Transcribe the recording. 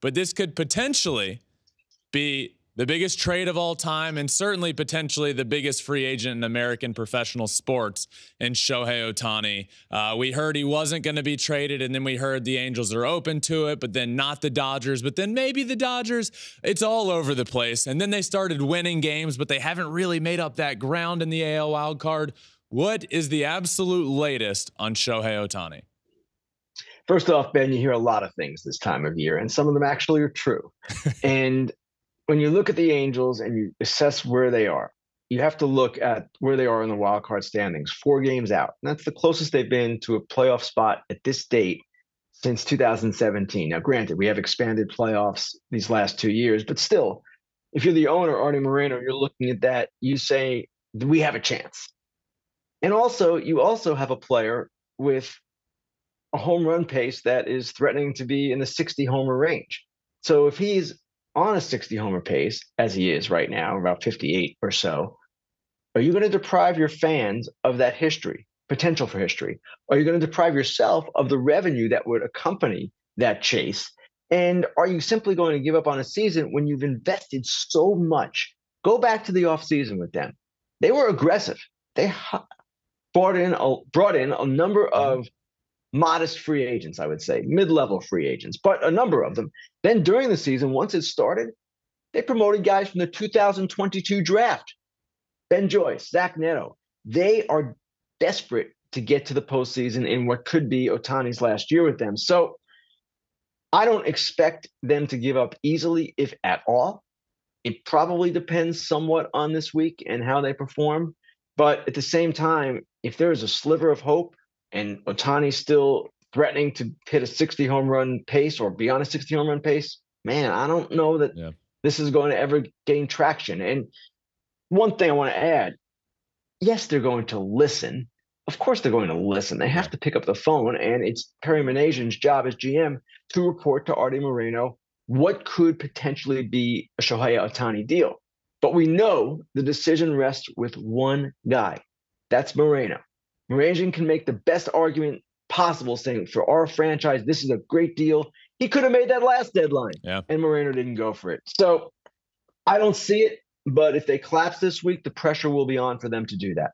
but this could potentially be the biggest trade of all time, and certainly potentially the biggest free agent in American professional sports in Shohei Ohtani. We heard he wasn't going to be traded, and then we heard the Angels are open to it, but then not the Dodgers, but then maybe the Dodgers. It's all over the place. And then they started winning games, but they haven't really made up that ground in the AL wild card. What is the absolute latest on Shohei Ohtani? First off, Ben, you hear a lot of things this time of year, and some of them actually are true. And when you look at the Angels and you assess where they are, you have to look at where they are in the wild card standings, 4 games out. And that's the closest they've been to a playoff spot at this date since 2017. Now, granted, we have expanded playoffs these last 2 years, but still, if you're the owner, Artie Moreno, you're looking at that, you say, we have a chance. And also, you also have a player with a home run pace that is threatening to be in the 60 homer range. So if he's on a 60 homer pace, as he is right now, about 58 or so, are you going to deprive your fans of that history, potential for history? Are you going to deprive yourself of the revenue that would accompany that chase? And are you simply going to give up on a season when you've invested so much? Go back to the offseason with them. They were aggressive. They brought in a number of modest free agents, I would say, mid-level free agents, but a number of them. Then during the season, once it started, they promoted guys from the 2022 draft. Ben Joyce, Zach Neto. They are desperate to get to the postseason in what could be Ohtani's last year with them. So I don't expect them to give up easily, if at all. It probably depends somewhat on this week and how they perform. But at the same time, if there is a sliver of hope and Ohtani's still threatening to hit a 60 home run pace or beyond a 60 home run pace, man, I don't know that this is going to ever gain traction. And one thing I want to add, yes, they're going to listen. Of course they're going to listen. They have to pick up the phone, and it's Perry Minasian's job as GM to report to Artie Moreno what could potentially be a Shohei Ohtani deal. But we know the decision rests with one guy. That's Moreno. Moreno can make the best argument possible, saying for our franchise, this is a great deal. He could have made that last deadline, and Moreno didn't go for it. So I don't see it, but if they collapse this week, the pressure will be on for them to do that.